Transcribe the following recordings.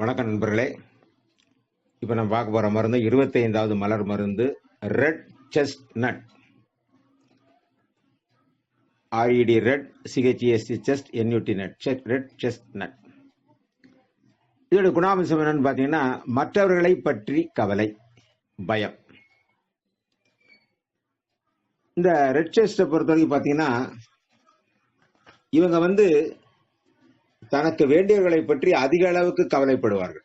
வணக்கம் நண்பர்களே. இப்ப நம்ம பார்க்க போற மருந்து 25வது மலர் மருந்து red chestnut. RED red, CHEST chest, NUT nut, red chestnut. இதோட குணாம்சம் என்னன்னு பாத்தீங்கன்னா, மற்றவர்களை பற்றி கவலை, பயம். இந்த ரெட் செஸ்ட்டை பொறுத்தவரைக்கும் பாத்தீங்கன்னா, இவங்க தனக்கு வேண்டியவர்களை பற்றி அதிக அளவுக்கு கவலைப்படுவார்கள்.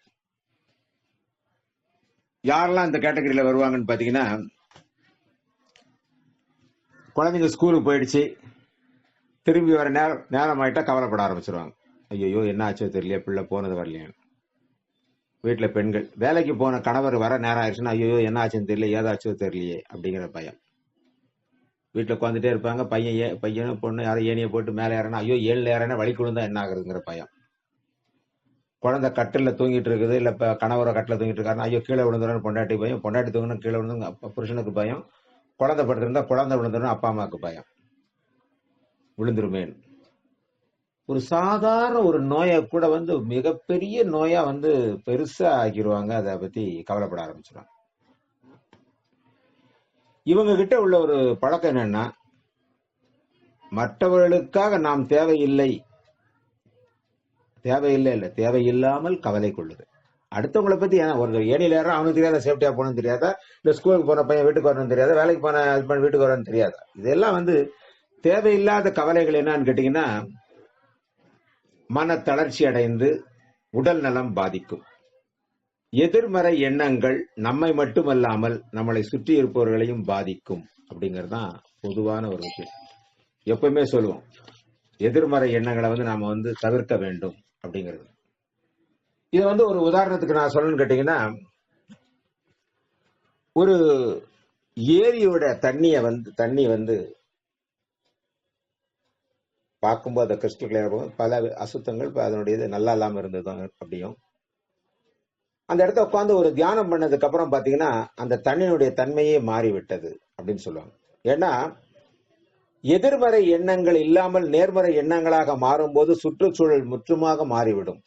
யாரெல்லாம் இந்த கேட்டகரியில வருவாங்கன்னு பாத்தீங்கன்னா, குழந்தைங்க ஸ்கூலுக்கு போயிடுச்சு, திரும்பி வர நேரம் ஆயிட்டா கவலைப்பட ஆரம்பிச்சிருவாங்க. ஐயோ என்ன ஆச்சோ தெரியலையே, பிள்ளை போனது வரலையே. வீட்டுல பெண்கள், வேலைக்கு போன கணவர் வர நேரம் ஆயிடுச்சுன்னா ஐயோ என்ன ஆச்சுன்னு தெரியல, ஏதாச்சோ தெரியலையே அப்படிங்கிற பயம். வீட்டுல உட்காந்துட்டே இருப்பாங்க, பையனும் பொண்ணு யாரும் ஏனியை போட்டு மேலே ஏறனா ஐயோ 7 ஏறனா வழி விழுந்தா என்ன ஆகுதுங்கிற பயம். குழந்தை கட்டில தூங்கிட்டு இருக்குது, இல்ல கணவரை கட்டில தூங்கிட்டு இருக்காருன்னா ஐயோ கீழே விழுந்துடும் பொண்டாட்டி பயம், பொண்டாட்டி தூங்கணும் கீழே விழுந்து புருஷனுக்கு பயம், குழந்தை படுத்திருந்தா குழந்தை விழுந்துடும் அப்பா அம்மாவுக்கு பயம், விழுந்துருமேன். ஒரு சாதாரண ஒரு நோயை கூட மிகப்பெரிய நோயா பெருசா ஆக்கிடுவாங்க. அதை பத்தி கவலைப்பட ஆரம்பிச்சிடுவாங்க. இவங்க கிட்ட உள்ள ஒரு பழக்கம் என்னன்னா, மற்றவர்களுக்காக நாம் தேவையில்லை இல்ல தேவையில்லாமல் கவலை கொள்ளுது. அடுத்தவங்களை பத்தி ஒரு ஏனியில் ஏற அவனுக்கு தெரியாத, சேஃப்டியா போகணும்னு தெரியாதா, இல்ல ஸ்கூலுக்கு போன பையன் வீட்டுக்கு வரணும்னு தெரியாதா, வேலைக்கு போன ஹஸ்பண்ட் வீட்டுக்கு வரணும்னு தெரியாதா. இதெல்லாம் தேவையில்லாத கவலைகள். என்னன்னு கேட்டீங்கன்னா, மன தளர்ச்சி அடைந்து உடல் நலம் பாதிக்கும். எதிர்மறை எண்ணங்கள் நம்மை மட்டுமல்லாமல் நம்மளை சுற்றி இருப்பவர்களையும் பாதிக்கும் அப்படிங்கிறது தான் பொதுவான ஒரு விஷயம். எப்பவுமே சொல்லுவோம், எதிர்மறை எண்ணங்களை நாம தவிர்க்க வேண்டும் அப்படிங்கிறது. இதை ஒரு உதாரணத்துக்கு நான் சொல்லணும்னு கேட்டீங்கன்னா, ஒரு ஏரியோட தண்ணி பார்க்கும்போது அதை கிறிஸ்டல் கிளியர் பல அசுத்தங்கள் அதனுடைய இது நல்லா இல்லாம இருந்தது அப்படியும். அந்த இடத்த உட்காந்து ஒரு தியானம் பண்ணதுக்கு அப்புறம் பாத்தீங்கன்னா, அந்த தண்ணியினுடைய தன்மையே மாறிவிட்டது அப்படின்னு சொல்லுவாங்க. ஏன்னா எதிர்மறை எண்ணங்கள் இல்லாமல் நேர்மறை எண்ணங்களாக மாறும்போது சுற்றுச்சூழல் முற்றுமாக மாறிவிடும்.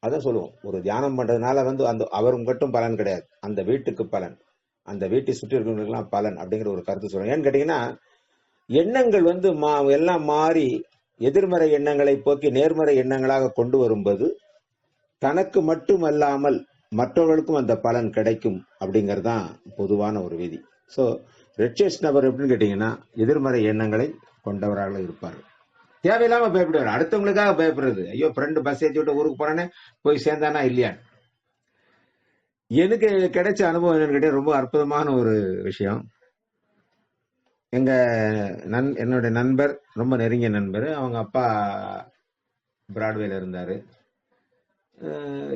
அதான் சொல்லுவோம், ஒரு தியானம் பண்றதுனால அந்த அவரும் மட்டும் பலன் கிடையாது, அந்த வீட்டுக்கு பலன், அந்த வீட்டை சுற்றி இருக்கிறவங்களுக்கெல்லாம் பலன் அப்படிங்கிற ஒரு கருத்து சொல்லுவாங்க. ஏன்னு கேட்டீங்கன்னா, எண்ணங்கள் எல்லாம் மாறி எதிர்மறை எண்ணங்களை போக்கி நேர்மறை எண்ணங்களாக கொண்டு வரும்போது தனக்கு மட்டுமல்லாமல் மற்றவர்களுக்கும் அந்த பலன் கிடைக்கும் அப்படிங்கிறது தான் பொதுவான ஒரு விதி. ஸோ ரெட் செஸ்ட் நபர் எப்படின்னு கேட்டீங்கன்னா, எதிர்மறை எண்ணங்களை கொண்டவராக இருப்பார். தேவையில்லாம பயப்படுவார், அடுத்தவங்களுக்காக பயப்படுறது. ஐயோ ஃப்ரெண்டு பஸ் ஏற்றி விட்டு ஊருக்கு போறானே, போய் சேர்ந்தானா இல்லையா. எனக்கு கிடைச்ச அனுபவம் என்னன்னு கேட்டீங்கன்னா, ரொம்ப அற்புதமான ஒரு விஷயம். என்னுடைய நண்பர், ரொம்ப நெருங்கிய நண்பர், அவங்க அப்பா பிராட்வேல இருந்தாரு.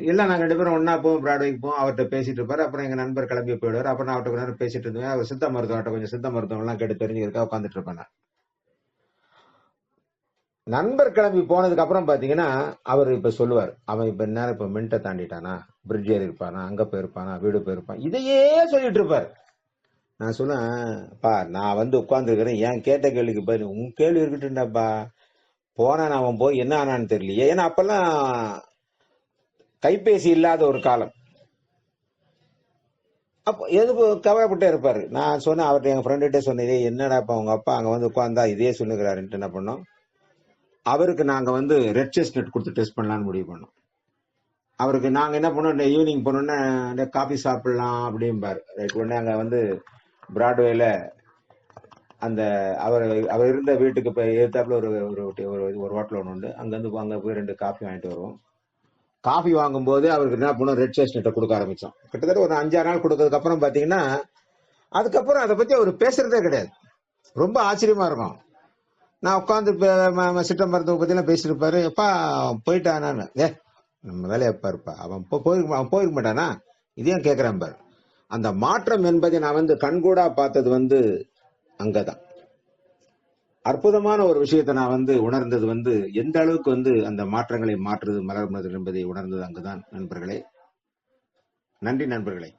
எல்லாம் நாங்கள் 2 பேரும் ஒன்னா போவோம், பிராட்வேக்கு போவோம். அவர்கிட்ட பேசிட்டு இருப்பாரு. அப்புறம் எங்க நண்பர் கிளம்பி போயிடுவார். அப்புறம் நான் அவர்கிட்ட நேரம் பேசிட்டு இருந்தேன். அவர் சித்த மருத்துவம், கொஞ்சம் சித்த மருத்துவம் எல்லாம் கேட்டு தெரிஞ்சுக்கிறதுக்காக உட்காந்துட்டு இருப்பேன். நண்பர் கிளம்பி போனதுக்கு அப்புறம் பாத்தீங்கன்னா, அவர் இப்ப சொல்லுவார், அவன் இப்ப நேரம் இப்ப மின்ட்டை தாண்டிட்டானா, பிரிட்ஜ் ஏறி இருப்பானா, அங்க போயிருப்பானா, வீடு போயிருப்பான், இதையே சொல்லிட்டு இருப்பார். நான் சொன்னேன்ப்பா, நான் உட்கார்ந்து இருக்கிறேன், ஏன் கேட்ட கேள்விக்கு பதில் உன் கேள்வி இருக்கட்டும்டாப்பா, போனான் அவன் போய் என்ன ஆனான்னு தெரியலையே. ஏன்னா அப்பெல்லாம் கைபேசி இல்லாத ஒரு காலம். அப்போ எது கவலைப்பட்டே இருப்பாரு. நான் சொன்னேன் அவர்கிட்ட, எங்க ஃப்ரெண்ட்கிட்ட சொன்னேன், என்னடாப்பா உங்க அப்பா அங்க உட்கார்ந்தா இதே சொல்லுகிறாருன்ட்டு என்ன பண்ணோம், அவருக்கு நாங்க ரெட் செஸ்ட்நட் கொடுத்து டெஸ்ட் பண்ணலாம்னு முடிவு பண்ணோம். அவருக்கு நாங்க என்ன பண்ணோம், ஈவினிங் போனோம்னா காபி சாப்பிடலாம் அப்படிம்பாரு. ரைட், உடனே அங்க பிராட்வேல அந்த அவர் இருந்த வீட்டுக்கு போய் எதிர்த்தாப்புல ஒரு ஹோட்டல் ஒன்று உண்டு. அங்க போய் 2 காஃபி வாங்கிட்டு வருவோம். காஃபி வாங்கும்போது அவருக்கு என்ன பண்ணும், ரெட் செஸ்ட்நட்டை கொடுக்க ஆரம்பிச்சோம். கிட்டத்தட்ட ஒரு 5-6 நாள் கொடுத்ததுக்கு அப்புறம் பாத்தீங்கன்னா, அதுக்கப்புறம் அதை பத்தி அவர் பேசுறதே கிடையாது. ரொம்ப ஆச்சரியமா இருக்கும். நான் உட்காந்து சித்த மருத்துவ பத்தி எல்லாம் பேசிட்டு இருப்பாரு. எப்பா போயிட்டானான்னு, நம்ம வேலையை பாருப்பா, அவன் போயிருக்க மாட்டானா, இதையும் கேட்கிறேன் பாரு. அந்த மாற்றம் என்பதை நான் கண்கூடா பார்த்தது அங்கதான். அற்புதமான ஒரு விஷயத்தை நான் உணர்ந்தது எந்த அளவுக்கு அந்த மாற்றங்களை மாற்றுது மலர் மலர் என்பதை உணர்ந்தது அங்குதான் நண்பர்களே. நன்றி நண்பர்களே.